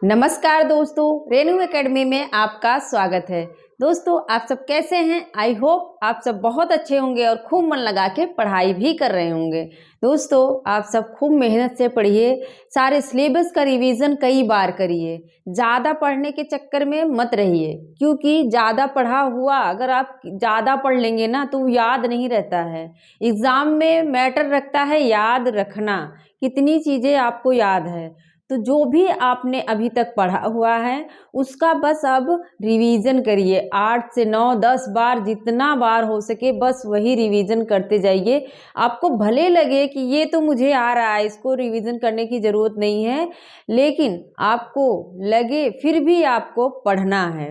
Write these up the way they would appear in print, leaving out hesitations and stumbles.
नमस्कार दोस्तों, रेनू एकेडमी में आपका स्वागत है। दोस्तों, आप सब कैसे हैं? आई होप आप सब बहुत अच्छे होंगे और खूब मन लगा के पढ़ाई भी कर रहे होंगे। दोस्तों, आप सब खूब मेहनत से पढ़िए, सारे सिलेबस का रिवीजन कई बार करिए। ज़्यादा पढ़ने के चक्कर में मत रहिए, क्योंकि ज़्यादा पढ़ा हुआ अगर आप ज़्यादा पढ़ लेंगे ना तो याद नहीं रहता है। एग्ज़ाम में मैटर रखता है याद रखना, कितनी चीज़ें आपको याद है। तो जो भी आपने अभी तक पढ़ा हुआ है उसका बस अब रिवीजन करिए। 8 से 9 10 बार, जितना बार हो सके बस वही रिवीजन करते जाइए। आपको भले लगे कि ये तो मुझे आ रहा है, इसको रिवीजन करने की ज़रूरत नहीं है, लेकिन आपको लगे फिर भी आपको पढ़ना है।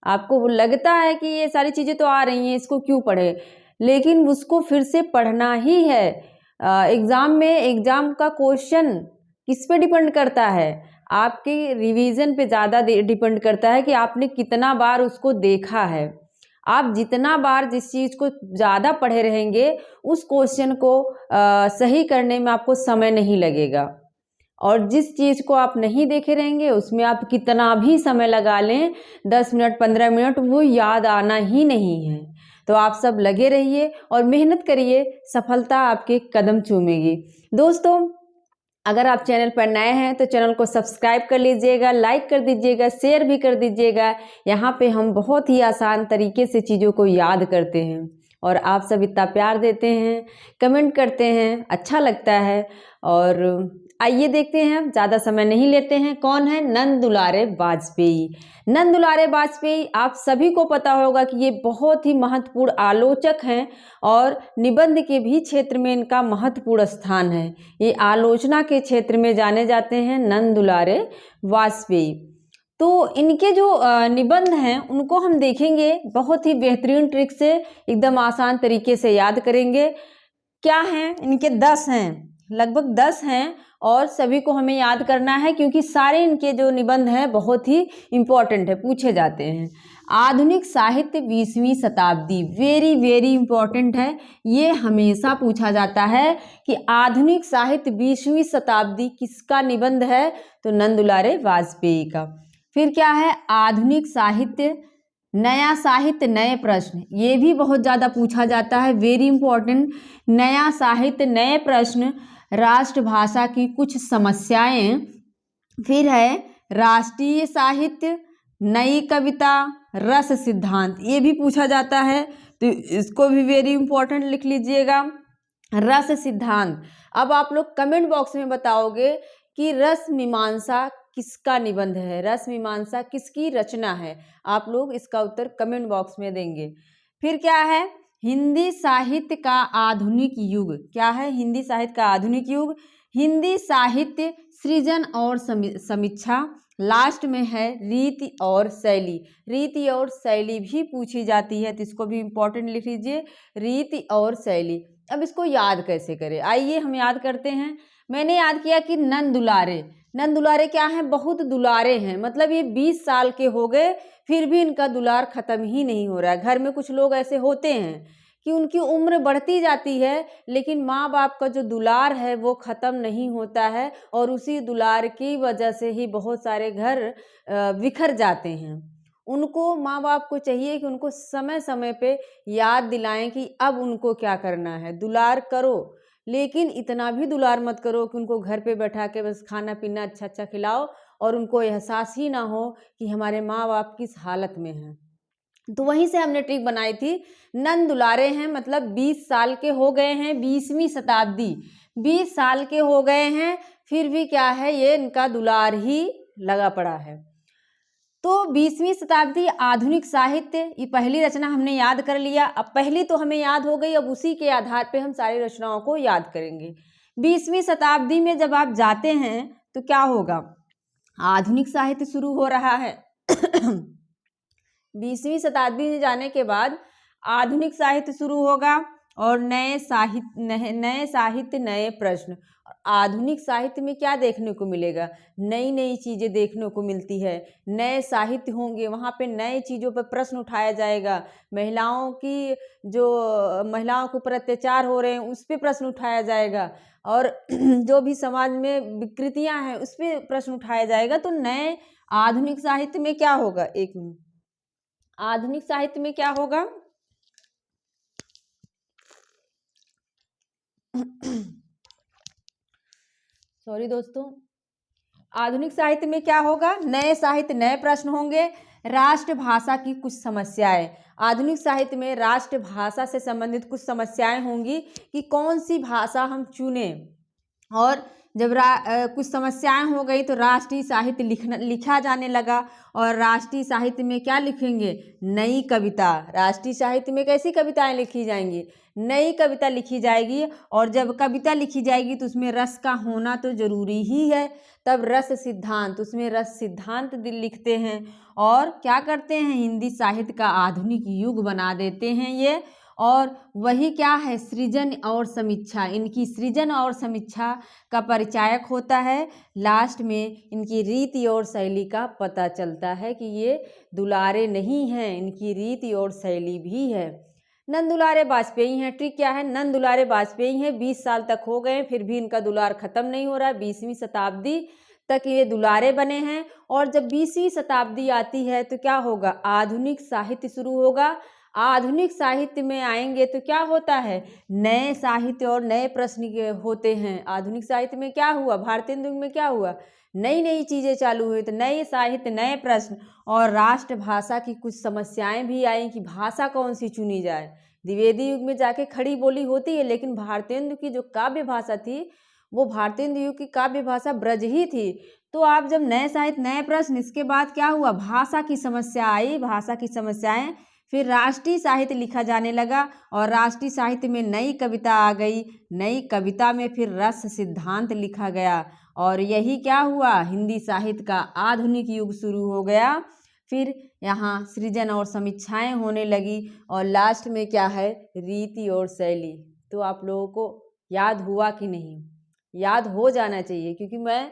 आपको लगता है कि ये सारी चीज़ें तो आ रही हैं, इसको क्यों पढ़े, लेकिन उसको फिर से पढ़ना ही है। एग्ज़ाम का क्वेश्चन किस पे डिपेंड करता है? आपके रिवीजन पे ज़्यादा डिपेंड करता है कि आपने कितना बार उसको देखा है। आप जितना बार जिस चीज़ को ज़्यादा पढ़े रहेंगे उस क्वेश्चन को सही करने में आपको समय नहीं लगेगा, और जिस चीज़ को आप नहीं देखे रहेंगे उसमें आप कितना भी समय लगा लें, 10 मिनट 15 मिनट, वो याद आना ही नहीं है। तो आप सब लगे रहिए और मेहनत करिए, सफलता आपके कदम चूमेगी। दोस्तों, अगर आप चैनल पर नए हैं तो चैनल को सब्सक्राइब कर लीजिएगा, लाइक कर दीजिएगा, शेयर भी कर दीजिएगा। यहाँ पे हम बहुत ही आसान तरीके से चीज़ों को याद करते हैं और आप सब इतना प्यार देते हैं, कमेंट करते हैं, अच्छा लगता है। और आइए देखते हैं, ज़्यादा समय नहीं लेते हैं। कौन है? नंद दुलारे वाजपेयी। नंद दुलारे वाजपेयी आप सभी को पता होगा कि ये बहुत ही महत्वपूर्ण आलोचक हैं और निबंध के भी क्षेत्र में इनका महत्वपूर्ण स्थान है। ये आलोचना के क्षेत्र में जाने जाते हैं नंद दुलारे वाजपेयी। तो इनके जो निबंध हैं उनको हम देखेंगे, बहुत ही बेहतरीन ट्रिक से एकदम आसान तरीके से याद करेंगे। क्या हैं इनके? 10 हैं, लगभग 10 हैं, और सभी को हमें याद करना है क्योंकि सारे इनके जो निबंध हैं बहुत ही इम्पोर्टेंट है, पूछे जाते हैं। आधुनिक साहित्य 20वीं शताब्दी, वेरी वेरी इम्पोर्टेंट है। ये हमेशा पूछा जाता है कि आधुनिक साहित्य 20वीं शताब्दी किसका निबंध है? तो नंद दुलारे वाजपेयी का। फिर क्या है? आधुनिक साहित्य, नया साहित्य, नए प्रश्न, ये भी बहुत ज़्यादा पूछा जाता है, वेरी इंपॉर्टेंट। नया साहित्य, नए प्रश्न, राष्ट्रभाषा की कुछ समस्याएं। फिर है राष्ट्रीय साहित्य, नई कविता, रस सिद्धांत, ये भी पूछा जाता है, तो इसको भी वेरी इंपॉर्टेंट लिख लीजिएगा। रस सिद्धांत, अब आप लोग कमेंट बॉक्स में बताओगे कि रस मीमांसा किसका निबंध है, रस मीमांसा किसकी रचना है। आप लोग इसका उत्तर कमेंट बॉक्स में देंगे। फिर क्या है? हिंदी साहित्य का आधुनिक युग। क्या है? हिंदी साहित्य का आधुनिक युग, हिंदी साहित्य सृजन और समीक्षा। लास्ट में है रीति और शैली। रीति और शैली भी पूछी जाती है, तो इसको भी इम्पोर्टेंट लिख लीजिए, रीति और शैली। अब इसको याद कैसे करें? आइए हम याद करते हैं। मैंने याद किया कि नंद दुलारे, नंद दुलारे क्या हैं? बहुत दुलारे हैं, मतलब ये 20 साल के हो गए फिर भी इनका दुलार खत्म ही नहीं हो रहा है। घर में कुछ लोग ऐसे होते हैं कि उनकी उम्र बढ़ती जाती है लेकिन माँ बाप का जो दुलार है वो ख़त्म नहीं होता है, और उसी दुलार की वजह से ही बहुत सारे घर बिखर जाते हैं। उनको माँ बाप को चाहिए कि उनको समय समय पे याद दिलाएं कि अब उनको क्या करना है। दुलार करो, लेकिन इतना भी दुलार मत करो कि उनको घर पे बैठा के बस खाना पीना अच्छा अच्छा खिलाओ और उनको एहसास ही ना हो कि हमारे माँ बाप किस हालत में हैं। तो वहीं से हमने ट्रिक बनाई थी। नंद दुलारे हैं मतलब 20 साल के हो गए हैं, 20वीं शताब्दी, 20 साल के हो गए हैं, फिर भी क्या है, ये इनका दुलार ही लगा पड़ा है। तो 20वीं शताब्दी आधुनिक साहित्य, ये पहली रचना हमने याद कर लिया। अब पहली तो हमें याद हो गई, अब उसी के आधार पे हम सारी रचनाओं को याद करेंगे। 20वीं शताब्दी में जब आप जाते हैं तो क्या होगा? आधुनिक साहित्य शुरू हो रहा है। 20वीं शताब्दी में जाने के बाद आधुनिक साहित्य शुरू होगा, और नए साहित्य नए प्रश्न। आधुनिक साहित्य में क्या देखने को मिलेगा? नई नई चीज़ें देखने को मिलती है, नए साहित्य होंगे, वहाँ पे नए चीज़ों पर प्रश्न उठाया जाएगा। महिलाओं की जो महिलाओं के ऊपर अत्याचार हो रहे हैं उस पर प्रश्न उठाया जाएगा, और जो भी समाज में विकृतियाँ हैं उस पर प्रश्न उठाया जाएगा। तो नए आधुनिक साहित्य में क्या होगा? एक मिनट, आधुनिक साहित्य में क्या होगा? सॉरी दोस्तों, आधुनिक साहित्य में क्या होगा? नए साहित्य नए प्रश्न होंगे। राष्ट्रभाषा की कुछ समस्याएं, आधुनिक साहित्य में राष्ट्रभाषा से संबंधित कुछ समस्याएं होंगी कि कौन सी भाषा हम चुने। और जब कुछ समस्याएं हो गई तो राष्ट्रीय साहित्य लिखा जाने लगा। और राष्ट्रीय साहित्य में क्या लिखेंगे? नई कविता। राष्ट्रीय साहित्य में कैसी कविताएं लिखी जाएंगी? नई कविता लिखी जाएगी। और जब कविता लिखी जाएगी तो उसमें रस का होना तो जरूरी ही है। तब रस सिद्धांत, उसमें रस सिद्धांत लिखते हैं। और क्या करते हैं? हिंदी साहित्य का आधुनिक युग बना देते हैं ये। और वही क्या है? सृजन और समीक्षा। इनकी सृजन और समीक्षा का परिचायक होता है। लास्ट में इनकी रीति और शैली का पता चलता है कि ये दुलारे नहीं हैं, इनकी रीति और शैली भी है। नंद दुलारे वाजपेयी हैं। ट्रिक क्या है? नंद दुलारे वाजपेयी हैं, 20 साल तक हो गए फिर भी इनका दुलार खत्म नहीं हो रहा है। 20वीं शताब्दी तक ये दुलारे बने हैं। और जब 20वीं शताब्दी आती है तो क्या होगा? आधुनिक साहित्य शुरू होगा। आधुनिक साहित्य में आएंगे तो क्या होता है? नए साहित्य और नए प्रश्न होते हैं। आधुनिक साहित्य में क्या हुआ? भारतीय युग में क्या हुआ? नई नई चीज़ें चालू हुई, तो नए साहित्य नए प्रश्न। और राष्ट्रभाषा की कुछ समस्याएं भी आई कि भाषा कौन सी चुनी जाए। द्विवेदी युग में जाके खड़ी बोली होती है, लेकिन भारतीय युग की जो काव्य भाषा थी वो भारतीय युग की काव्य भाषा ब्रज ही थी। तो आप जब नए साहित्य नए प्रश्न, इसके बाद क्या हुआ? भाषा की समस्या आई। भाषा की समस्याएं, फिर राष्ट्रीय साहित्य लिखा जाने लगा। और राष्ट्रीय साहित्य में नई कविता आ गई। नई कविता में फिर रस सिद्धांत लिखा गया। और यही क्या हुआ? हिंदी साहित्य का आधुनिक युग शुरू हो गया। फिर यहाँ सृजन और समीक्षाएं होने लगी। और लास्ट में क्या है? रीति और शैली। तो आप लोगों को याद हुआ कि नहीं? याद हो जाना चाहिए, क्योंकि मैं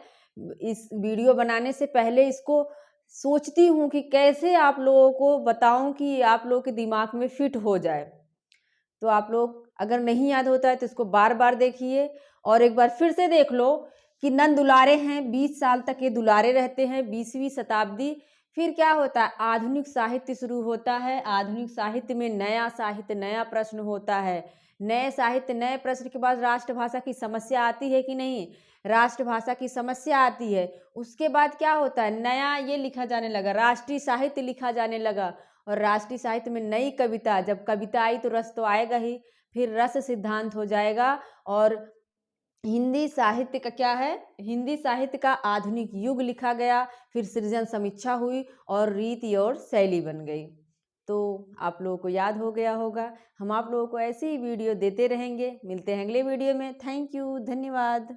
इस वीडियो बनाने से पहले इसको सोचती हूँ कि कैसे आप लोगों को बताऊं कि आप लोगों के दिमाग में फिट हो जाए। तो आप लोग अगर नहीं याद होता है तो इसको बार बार देखिए, और एक बार फिर से देख लो कि नंद दुलारे हैं, 20 साल तक ये दुलारे रहते हैं। 20वीं शताब्दी, फिर क्या होता है? आधुनिक साहित्य शुरू होता है। आधुनिक साहित्य में नया साहित्य नया प्रश्न होता है। नए साहित्य नए प्रश्न के बाद राष्ट्रभाषा की समस्या आती है कि नहीं? राष्ट्रभाषा की समस्या आती है। उसके बाद क्या होता है? नया ये लिखा जाने लगा, राष्ट्रीय साहित्य लिखा जाने लगा। और राष्ट्रीय साहित्य में नई कविता, जब कविता आई तो रस तो आएगा ही, फिर रस सिद्धांत हो जाएगा। और हिंदी साहित्य का क्या है? हिंदी साहित्य का आधुनिक युग लिखा गया। फिर सृजन समीक्षा हुई और रीति और शैली बन गई। तो आप लोगों को याद हो गया होगा। हम आप लोगों को ऐसे ही वीडियो देते रहेंगे। मिलते हैं अगले वीडियो में। थैंक यू, धन्यवाद।